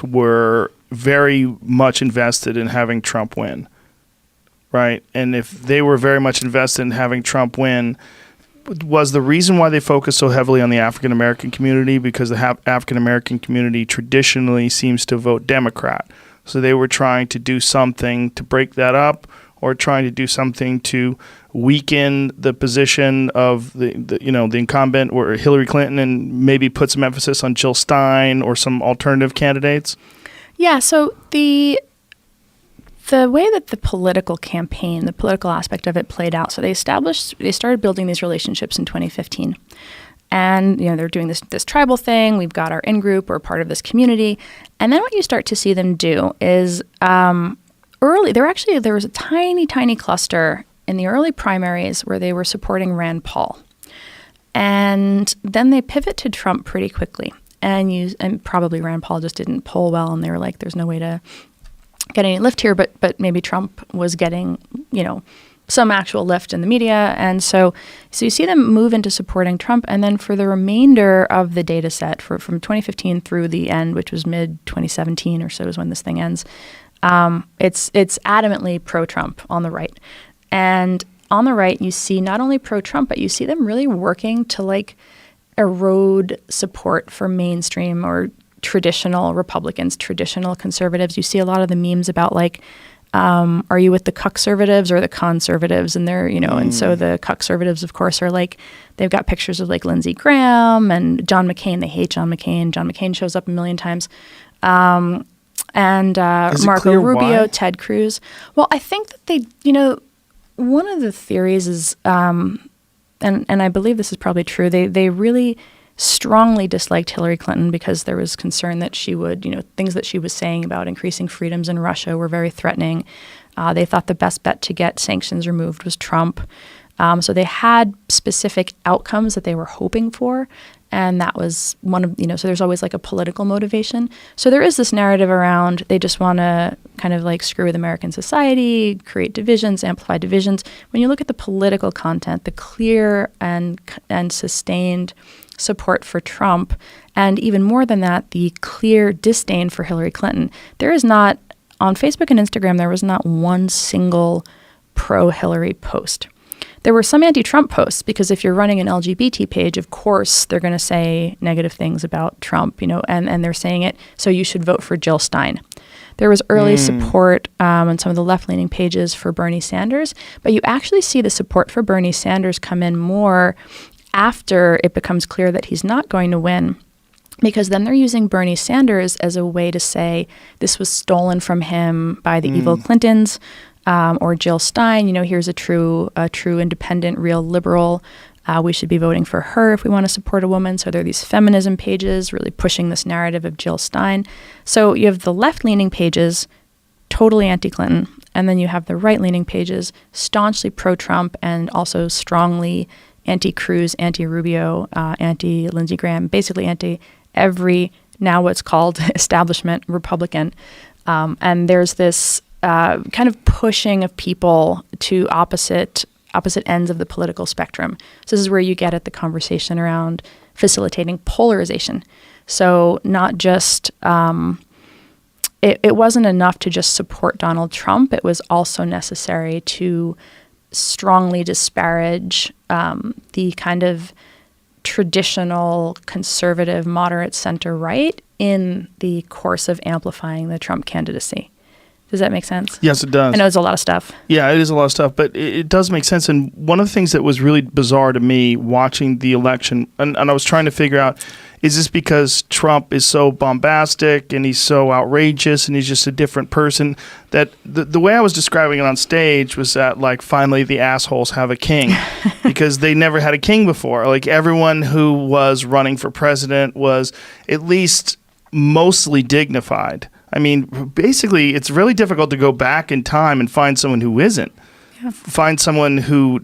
were very much invested in having Trump win, right? And if they were very much invested in having Trump win, was the reason why they focused so heavily on the African American community, because the African American community traditionally seems to vote Democrat. So they were trying to do something to break that up, or trying to do something to weaken the position of the incumbent, or Hillary Clinton, and maybe put some emphasis on Jill Stein or some alternative candidates? Yeah, so the way that the political campaign, the political aspect of it played out, so they started building these relationships in 2015. And, they're doing this tribal thing. We've got our in-group. We're part of this community. And then what you start to see them do is there was a tiny, tiny cluster in the early primaries where they were supporting Rand Paul. And then they pivot to Trump pretty quickly. And probably Rand Paul just didn't poll well, and they were like, there's no way to get any lift here, but maybe Trump was getting, some actual lift in the media. And so you see them move into supporting Trump. And then for the remainder of the data set from 2015 through the end, which was mid-2017 or so is when this thing ends, it's adamantly pro-Trump on the right. And on the right, you see not only pro-Trump, but you see them really working to erode support for mainstream or traditional Republicans, traditional conservatives. You see a lot of the memes about are you with the cuck-servatives or the conservatives? And they're, and so the cuck-servatives, of course, are they've got pictures of Lindsey Graham and John McCain. They hate John McCain. John McCain shows up a million times. And Marco Rubio, why? Ted Cruz. Well, I think that they, one of the theories is, and I believe this is probably true, they really strongly disliked Hillary Clinton because there was concern that she would, things that she was saying about increasing freedoms in Russia were very threatening. They thought the best bet to get sanctions removed was Trump. So they had specific outcomes that they were hoping for. And that was one of, so there's always a political motivation. So there is this narrative around they just want to kind of screw with American society, create divisions, amplify divisions. When you look at the political content, the clear and sustained support for Trump, and even more than that, the clear disdain for Hillary Clinton, there is not, on Facebook and Instagram, there was not one single pro-Hillary post. There were some anti-Trump posts, because if you're running an LGBT page, of course, they're going to say negative things about Trump, and they're saying it, so you should vote for Jill Stein. There was early support on some of the left-leaning pages for Bernie Sanders, but you actually see the support for Bernie Sanders come in more after it becomes clear that he's not going to win, because then they're using Bernie Sanders as a way to say this was stolen from him by the evil Clintons, or Jill Stein. Here's a true independent, real liberal. We should be voting for her if we want to support a woman. So there are these feminism pages really pushing this narrative of Jill Stein. So you have the left-leaning pages, totally anti-Clinton, and then you have the right-leaning pages, staunchly pro-Trump and also strongly anti-Cruz, anti-Rubio, anti-Lindsey Graham, basically anti-every, now what's called establishment Republican. And there's this kind of pushing of people to opposite ends of the political spectrum. So this is where you get at the conversation around facilitating polarization. So not just, it wasn't enough to just support Donald Trump. It was also necessary to strongly disparage the kind of traditional conservative moderate center right in the course of amplifying the Trump candidacy. Does that make sense? Yes, it does. I know it's a lot of stuff. Yeah, it is a lot of stuff, but it does make sense. And one of the things that was really bizarre to me watching the election, and I was trying to figure out, is this because Trump is so bombastic and he's so outrageous and he's just a different person, that the way I was describing it on stage was that finally the assholes have a king, because they never had a king before. Everyone who was running for president was at least mostly dignified. I mean, basically, it's really difficult to go back in time and find someone who isn't. Yeah. Find someone who,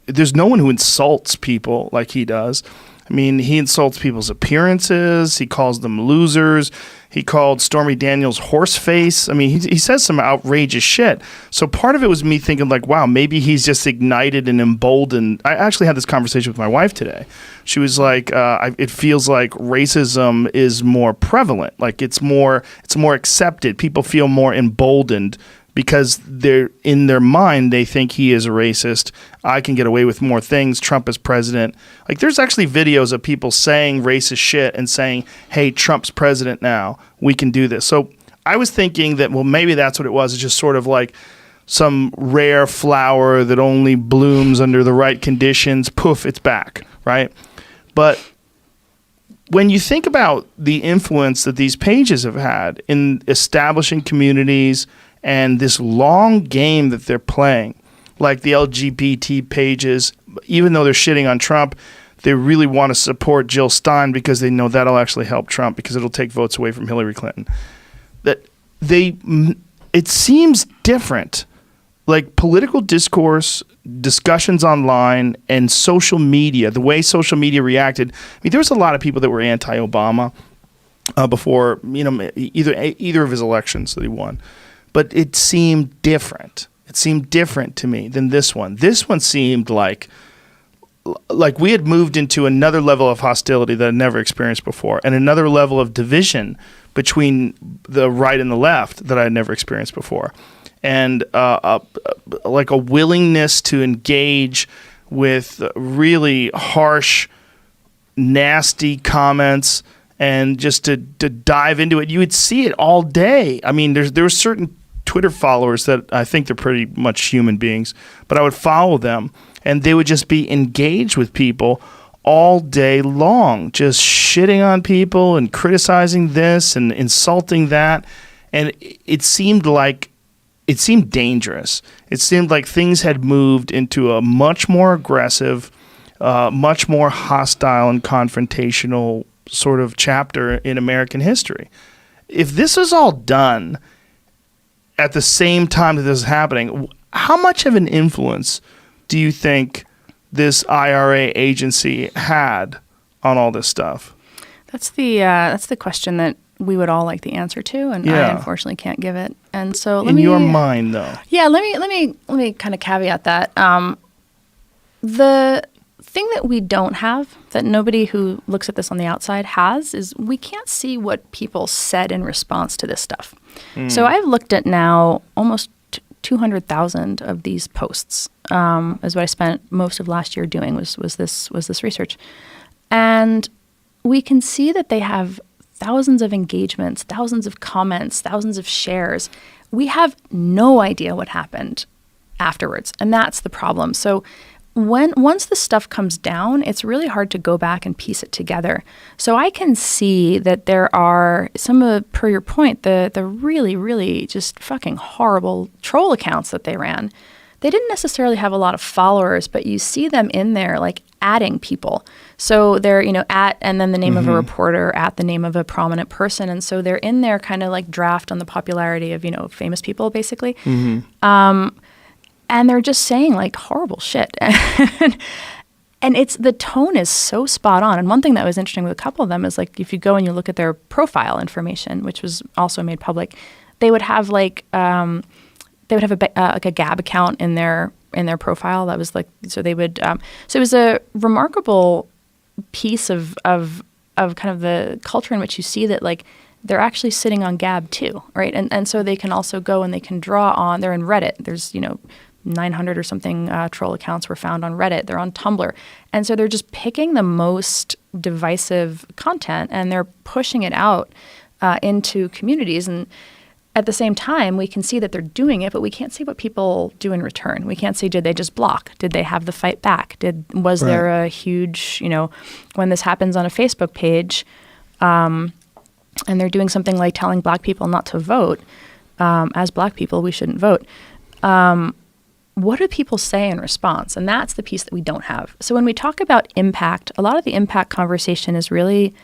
there's no one who insults people like he does. I mean, he insults people's appearances. He calls them losers. He called Stormy Daniels horse face. I mean, he says some outrageous shit. So part of it was me thinking like, wow, maybe he's just ignited and emboldened. I actually had this conversation with my wife today. She was like, it feels like racism is more prevalent. Like it's more accepted. People feel more emboldened because they're in their mind, they think he is a racist. I can get away with more things. Trump is president. Like there's actually videos of people saying racist shit and saying, hey, Trump's president now. We can do this. So I was thinking that, well, maybe that's what it was. It's just sort of like some rare flower that only blooms under the right conditions. Poof, it's back, right? But when you think about the influence that these pages have had in establishing communities and this long game that they're playing, like the LGBT pages, even though they're shitting on Trump, they really want to support Jill Stein because they know that'll actually help Trump because it'll take votes away from Hillary Clinton. It seems different. Like political discourse, discussions online, and social media, the way social media reacted. I mean, there was a lot of people that were anti-Obama before, either of his elections that he won. But it seemed different. It seemed different to me than this one. This one seemed like we had moved into another level of hostility that I'd never experienced before, and another level of division between the right and the left that I had never experienced before, and like a willingness to engage with really harsh, nasty comments and just to dive into it. You would see it all day. I mean, there were certain Twitter followers that I think they're pretty much human beings, but I would follow them and they would just be engaged with people all day long, just shitting on people and criticizing this and insulting that. And it seemed dangerous. It seemed like things had moved into a much more aggressive, much more hostile and confrontational sort of chapter in American history. If this is all done at the same time that this is happening, how much of an influence do you think this IRA agency had on all this stuff? That's the question that we would all like the answer to, and I unfortunately can't give it. And so, in your mind, though, let me kind of caveat that the thing that we don't have, that nobody who looks at this on the outside has, is we can't see what people said in response to this stuff. So I've looked at now almost 200,000 of these posts. Is what I spent most of last year doing was this research, and we can see that they have thousands of engagements, thousands of comments, thousands of shares. We have no idea what happened afterwards, and that's the problem. So once the stuff comes down, it's really hard to go back and piece it together. So I can see that there are some of, per your point, the really, really just fucking horrible troll accounts that they ran. They didn't necessarily have a lot of followers, but you see them in there like adding people. So they're, at, and then the name of a reporter, at the name of a prominent person. And so they're in there kind of like draft on the popularity of, famous people, basically. And they're just saying like horrible shit. And the tone is so spot on. And one thing that was interesting with a couple of them is like, if you go and you look at their profile information, which was also made public, they would have like, a Gab account in their profile. That was like, so they would, so it was a remarkable piece of kind of the culture in which you see that like, they're actually sitting on Gab too, right? And so they can also go and they can draw on, they're in Reddit. There's, 900 or something troll accounts were found on Reddit. They're on Tumblr. And so they're just picking the most divisive content and they're pushing it out into communities. And at the same time, we can see that they're doing it, but we can't see what people do in return. We can't see, did they just block? Did they have the fight back? Was there a huge, when this happens on a Facebook page, and they're doing something like telling black people not to vote, as black people, we shouldn't vote. What do people say in response? And that's the piece that we don't have. So when we talk about impact, a lot of the impact conversation is really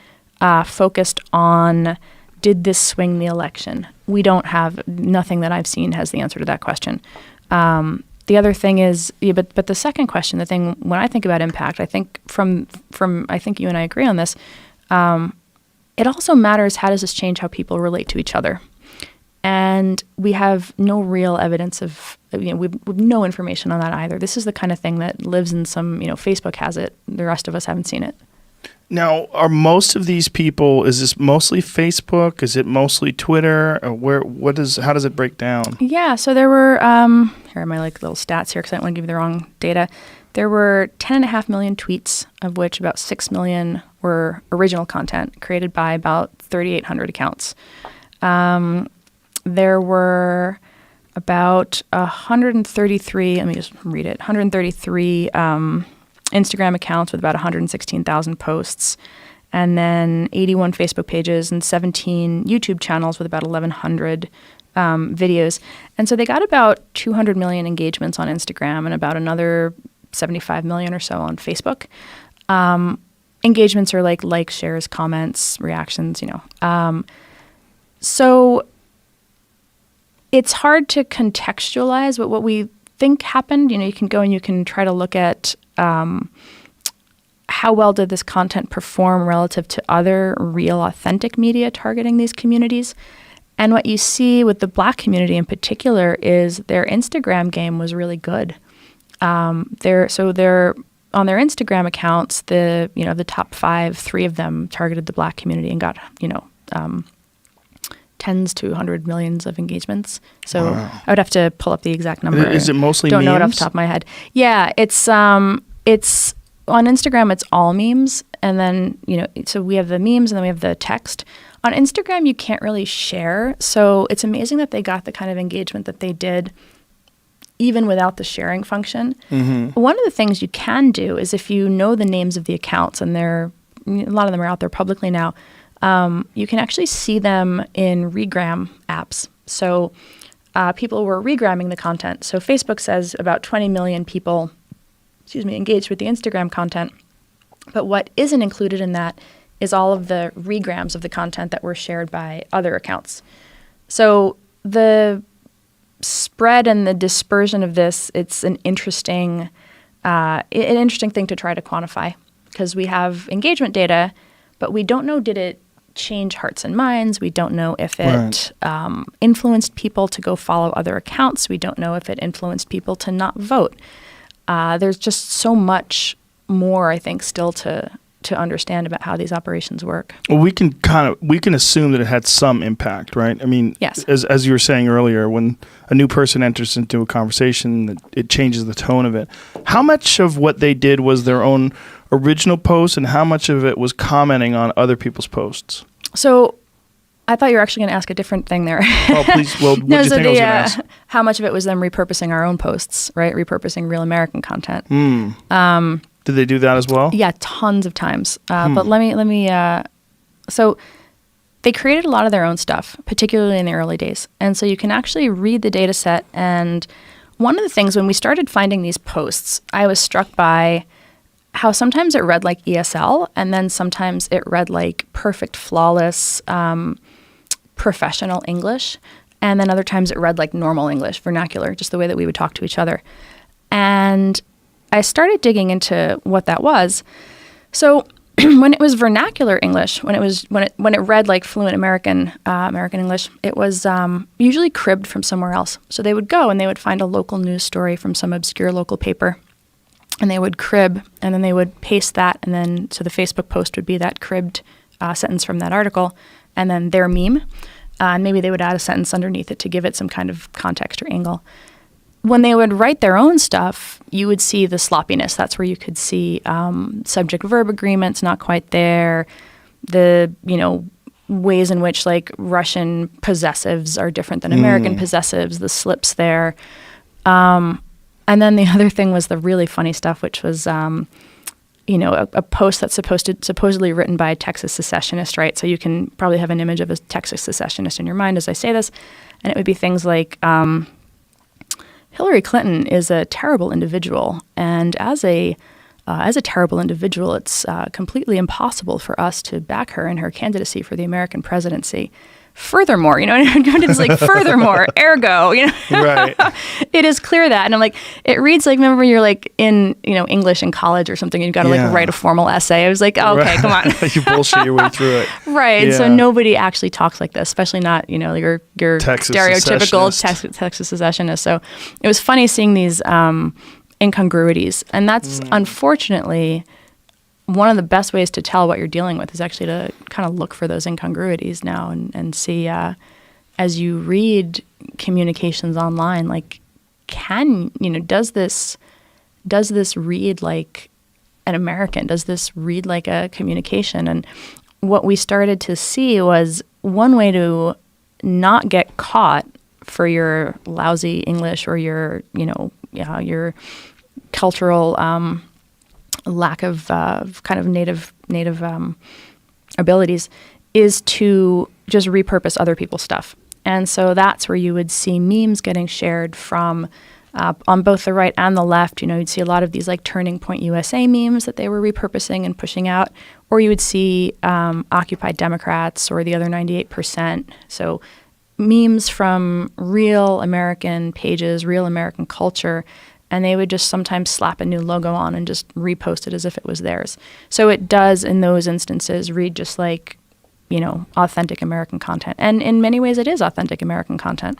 focused on, did this swing the election? We don't have, nothing that I've seen has the answer to that question. The other thing is, but the second question, the thing when I think about impact, I think from I think you and I agree on this. It also matters, how does this change how people relate to each other? And we have no real evidence of, we've no information on that either. This is the kind of thing that lives in some, Facebook has it. The rest of us haven't seen it. Now, are most of these people, is this mostly Facebook? Is it mostly Twitter? Or how does it break down? Yeah, so there were, here are my little stats here because I don't want to give you the wrong data. There were 10.5 million tweets, of which about 6 million were original content created by about 3,800 accounts. There were about 133, let me just read it, 133 Instagram accounts with about 116,000 posts, and then 81 Facebook pages and 17 YouTube channels with about 1,100 videos. And so they got about 200 million engagements on Instagram and about another 75 million or so on Facebook. Engagements are like likes, shares, comments, reactions, So it's hard to contextualize, but what we think happened, you can go and you can try to look at how well did this content perform relative to other real, authentic media targeting these communities. And what you see with the Black community in particular is their Instagram game was really good. They're on their Instagram accounts, the top 5, 3 of them targeted the Black community and got tens to 100 millions of engagements. So wow. I would have to pull up the exact number. Is it mostly Don't memes? know it off the top of my head. Yeah, it's on Instagram. It's all memes, and then so we have the memes, and then we have the text. On Instagram, you can't really share, so it's amazing that they got the kind of engagement that they did, even without the sharing function. Mm-hmm. One of the things you can do is if you know the names of the accounts, and a lot of them are out there publicly now. You can actually see them in regram apps. So people were regramming the content. So Facebook says about 20 million people, engaged with the Instagram content. But what isn't included in that is all of the regrams of the content that were shared by other accounts. So the spread and the dispersion of this, it's an interesting thing to try to quantify because we have engagement data, but we don't know, did it change hearts and minds? We don't know if it influenced people to go follow other accounts. We don't know if it influenced people to not vote. There's just so much more, I think, still to understand about how these operations work. Well, we can assume that it had some impact, right? I mean, yes. As you were saying earlier, when a new person enters into a conversation, it changes the tone of it. How much of what they did was their own original post, and how much of it was commenting on other people's posts? So I thought you were actually going to ask a different thing there. Oh, please. Well, what do you think I was going to ask? How much of it was them repurposing our own posts, right? Repurposing real American content. Did they do that as well? Yeah, tons of times. But let me. So they created a lot of their own stuff, particularly in the early days. And so you can actually read the data set. And one of the things when we started finding these posts, I was struck by how sometimes it read like ESL, and then sometimes it read like perfect, flawless, professional English. And then other times it read like normal English, vernacular, just the way that we would talk to each other. And I started digging into what that was. So when it was vernacular English, when it read like fluent American English, it was usually cribbed from somewhere else. So they would go and they would find a local news story from some obscure local paper, and they would crib, and then they would paste that, and then so the Facebook post would be that cribbed sentence from that article, and then their meme, and maybe they would add a sentence underneath it to give it some kind of context or angle. When they would write their own stuff, you would see the sloppiness. That's where you could see subject-verb agreements not quite there, the ways in which like Russian possessives are different than American possessives, the slips there. And then the other thing was the really funny stuff, which was, a post that's supposedly written by a Texas secessionist, right? So you can probably have an image of a Texas secessionist in your mind as I say this, and it would be things like, Hillary Clinton is a terrible individual, and as a terrible individual, it's completely impossible for us to back her in her candidacy for the American presidency. furthermore, it's like furthermore, ergo, Right. it is clear that. And I'm like, it reads like, remember you're like in, English in college or something, and you've got to Yeah. like write a formal essay. I was like, oh, okay, come on. You bullshit your way through it. Right. Yeah. So nobody actually talks like this, especially not, your Texas stereotypical secessionist. Texas secessionist. So it was funny seeing these incongruities. And that's unfortunately one of the best ways to tell what you're dealing with is actually to kind of look for those incongruities now and see as you read communications online, like does this read like an American? Does this read like a communication? And what we started to see was one way to not get caught for your lousy English or your cultural lack of kind of native abilities is to just repurpose other people's stuff. And so that's where you would see memes getting shared from on both the right and the left. You'd see a lot of these like Turning Point USA memes that they were repurposing and pushing out, or you would see Occupy Democrats or the other 98%. So memes from real American pages, real American culture, and they would just sometimes slap a new logo on and just repost it as if it was theirs. So it does, in those instances, read just like, authentic American content. And in many ways, it is authentic American content.